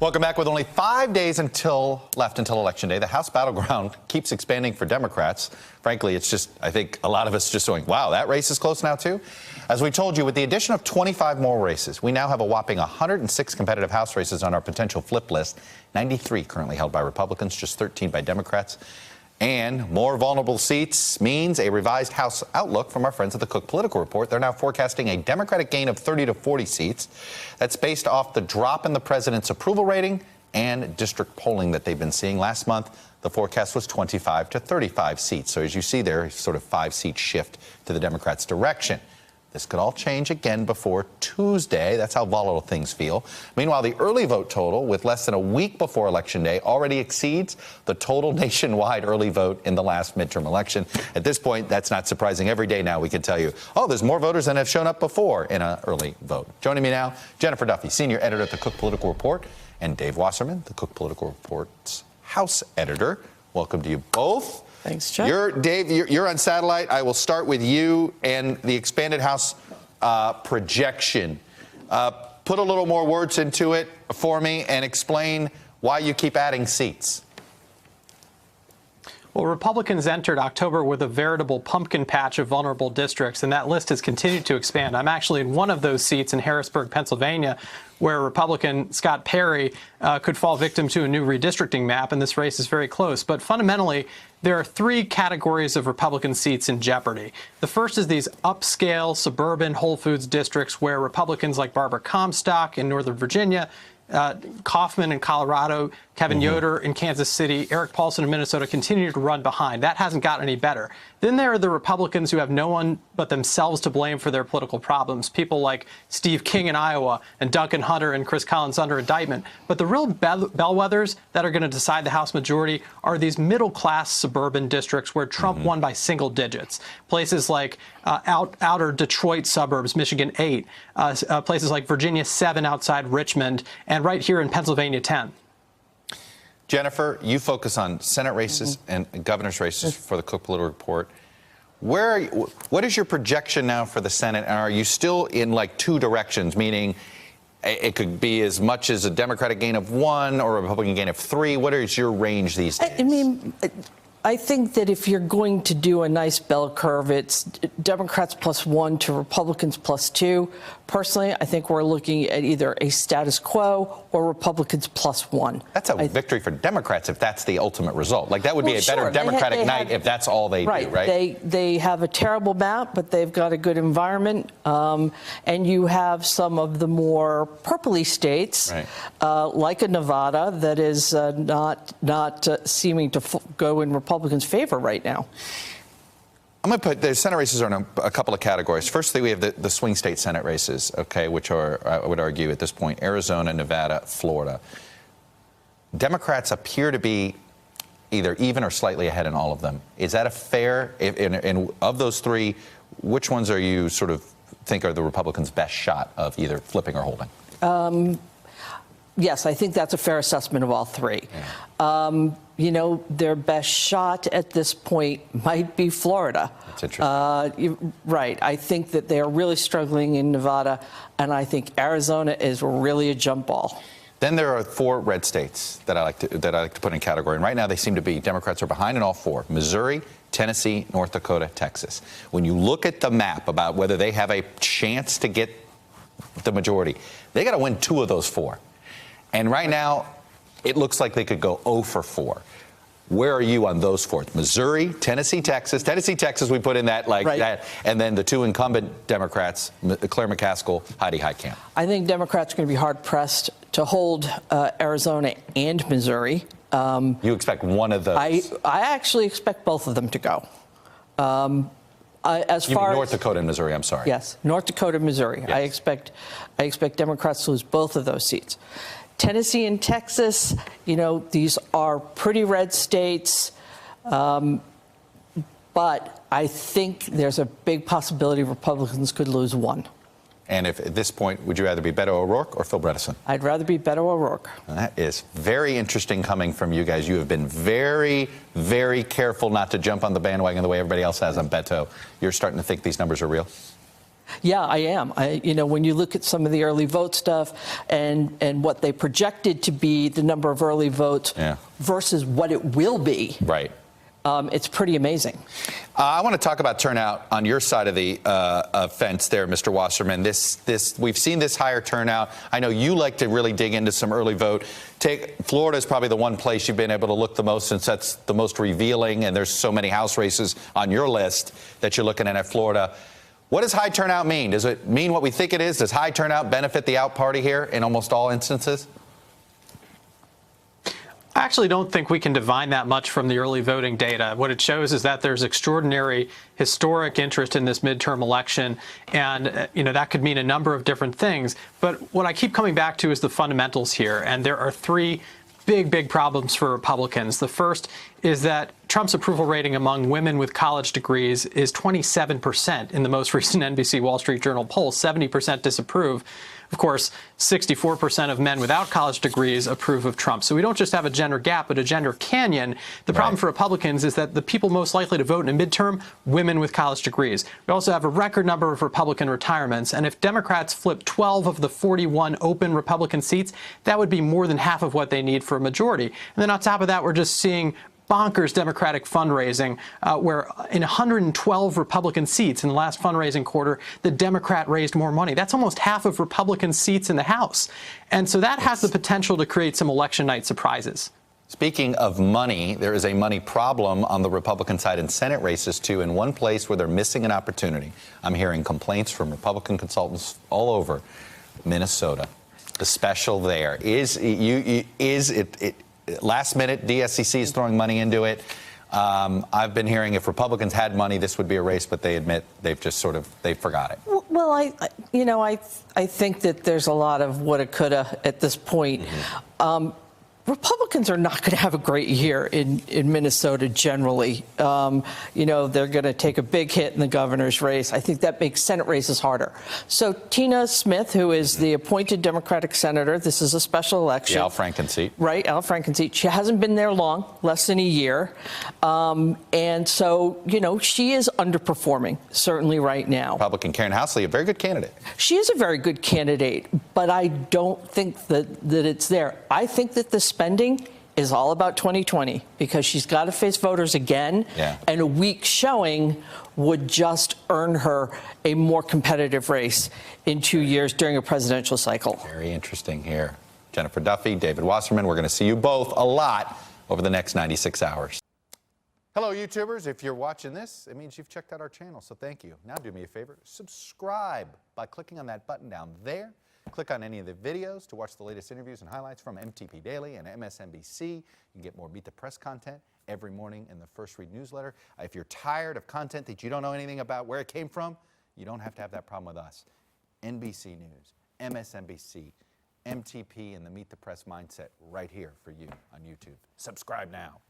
Welcome back. With only 5 days left until Election Day, the House battleground keeps expanding for Democrats. Frankly, it's just, I think a lot of us just going, wow, that race is close now, too. As we told you, with the addition of 25 more races, we now have a whopping 106 competitive House races on our potential flip list, 93 currently held by Republicans, just 13 by Democrats. And more vulnerable seats means a revised House outlook from our friends at the Cook Political Report. They're now forecasting a Democratic gain of 30 to 40 seats. That's based off the drop in the president's approval rating and district polling that they've been seeing. Last month, the forecast was 25 to 35 seats. So as you see there, sort of 5-seat shift to the Democrats' direction. This could all change again before Tuesday. That's how volatile things feel. Meanwhile, the early vote total, with less than a week before Election Day, already exceeds the total nationwide early vote in the last midterm election. At this point, that's not surprising. Every day now we can tell you, oh, there's more voters than have shown up before in an early vote. Joining me now, Jennifer Duffy, senior editor at the Cook Political Report, and Dave Wasserman, the Cook Political Report's House editor. Welcome to you both. Thanks, Chuck. Dave, you're on satellite. I will start with you and the expanded House projection. Put a little more words into it for me and explain why you keep adding seats. Well, Republicans entered October with a veritable pumpkin patch of vulnerable districts, and that list has continued to expand. I'm actually in one of those seats in Harrisburg, Pennsylvania, where Republican Scott Perry could fall victim to a new redistricting map, and this race is very close. But fundamentally, there are three categories of Republican seats in jeopardy. The first is these upscale suburban Whole Foods districts where Republicans like Barbara Comstock in Northern Virginia, Kaufman in Colorado, Kevin Yoder in Kansas City, Eric Paulson in Minnesota continue to run behind. That hasn't gotten any better. Then there are the Republicans who have no one but themselves to blame for their political problems, people like Steve King in Iowa and Duncan Hunter and Chris Collins under indictment. But the real bellwethers that are going to decide the House majority are these middle-class suburban districts where Trump won by single digits. Places like outer Detroit suburbs, Michigan 8, places like Virginia 7 outside Richmond, and right here in Pennsylvania 10. Jennifer, you focus on Senate races and governor's races for the Cook Political Report. What is your projection now for the Senate? And are you still in like two directions, meaning it could be as much as a Democratic gain of 1 or a Republican gain of 3? What is your range these days? I mean, I think that if you're going to do a nice bell curve, it's Democrats +1 to Republicans +2. Personally, I think we're looking at either a status quo or Republicans +1. That's a victory for Democrats if that's the ultimate result. Like, that would be a better Democratic night if that's all they do, right? They have a terrible map, but they've got a good environment. And you have some of the more purpley states, like a Nevada, that is not seeming to go in Republicans' favor right now. I'm going to put the Senate races are in a couple of categories. Firstly, we have the swing state Senate races, okay, which are, I would argue at this point, Arizona, Nevada, Florida. Democrats appear to be either even or slightly ahead in all of them. Is that a fair, and of those three, which ones are you sort of think are the Republicans' best shot of either flipping or holding? Yes, I think that's a fair assessment of all three. Yeah. You know, their best shot at this point might be Florida. That's interesting. Right. I think that they are really struggling in Nevada, and I think Arizona is really a jump ball. Then there are 4 red states that I like to put in category. And right now they seem to be, Democrats are behind in all 4. Missouri, Tennessee, North Dakota, Texas. When you look at the map about whether they have a chance to get the majority, they got to win 2 of those 4. And right now, it looks like they could go 0 for 4. Where are you on those 4? Missouri, Tennessee, Texas. Tennessee, Texas, we put in that that. And then the 2 incumbent Democrats, Claire McCaskill, Heidi Heitkamp. I think Democrats are going to be hard-pressed to hold Arizona and Missouri. You expect one of those? I actually expect both of them to go. As you far mean North Dakota and Missouri, I'm sorry. Yes, North Dakota and Missouri. Yes. I expect Democrats to lose both of those seats. Tennessee and Texas, you know, these are pretty red states, but I think there's a big possibility Republicans could lose 1. And if at this point, would you rather be Beto O'Rourke or Phil Bredesen? I'd rather be Beto O'Rourke. That is very interesting coming from you guys. You have been very, very careful not to jump on the bandwagon the way everybody else has on Beto. You're starting to think these numbers are real? Yeah, I am. When you look at some of the early vote stuff and what they projected to be the number of early votes versus what it will be, right? It's pretty amazing. I want to talk about turnout on your side of the fence there, Mr. Wasserman. We've seen this higher turnout. I know you like to really dig into some early vote. Florida is probably the one place you've been able to look the most, since that's the most revealing, and there's so many House races on your list that you're looking at Florida. What does high turnout mean? Does it mean what we think it is? Does high turnout benefit the out party here in almost all instances? I actually don't think we can divine that much from the early voting data. What it shows is that there's extraordinary historic interest in this midterm election, and that could mean a number of different things. But what I keep coming back to is the fundamentals here, and there are three big problems for Republicans. The first is that Trump's approval rating among women with college degrees is 27% in the most recent NBC Wall Street Journal poll. 70% disapprove. Of course, 64% of men without college degrees approve of Trump. So we don't just have a gender gap, but a gender canyon. The problem for Republicans is that the people most likely to vote in a midterm, women with college degrees. We also have a record number of Republican retirements. And if Democrats flip 12 of the 41 open Republican seats, that would be more than half of what they need for a majority. And then on top of that, we're just seeing bonkers Democratic fundraising, where in 112 Republican seats in the last fundraising quarter, the Democrat raised more money. That's almost half of Republican seats in the House. And so that has the potential to create some election night surprises. Speaking of money, there is a money problem on the Republican side in Senate races, too, in one place where they're missing an opportunity. I'm hearing complaints from Republican consultants all over Minnesota. The special there is it last minute, DSCC is throwing money into it. I've been hearing if Republicans had money, this would be a race, but they admit they've just they forgot it. Well, I think that there's a lot of woulda, coulda at this point. Republicans are not going to have a great year in Minnesota generally. They're going to take a big hit in the governor's race. I think that makes Senate races harder. So Tina Smith, who is the appointed Democratic senator, this is a special election. The Al Franken seat. Right, Al Franken seat. She hasn't been there long, less than a year. And so, she is underperforming, certainly right now. Republican Karen Housley, a very good candidate. She is a very good candidate, but I don't think that it's there. I think that the spending is all about 2020 because she's got to face voters again, and a weak showing would just earn her a more competitive race in 2 years during a presidential cycle. Very interesting here. Jennifer Duffy, David Wasserman, we're going to see you both a lot over the next 96 hours. Hello, YouTubers. If you're watching this, it means you've checked out our channel, so thank you. Now do me a favor, subscribe by clicking on that button down there. Click on any of the videos to watch the latest interviews and highlights from MTP Daily and MSNBC. You can get more Beat the Press content every morning in the First Read newsletter. If you're tired of content that you don't know anything about where it came from, you don't have to have that problem with us. NBC News, MSNBC, MTP, and the Meet the Press mindset right here for you on YouTube. Subscribe now.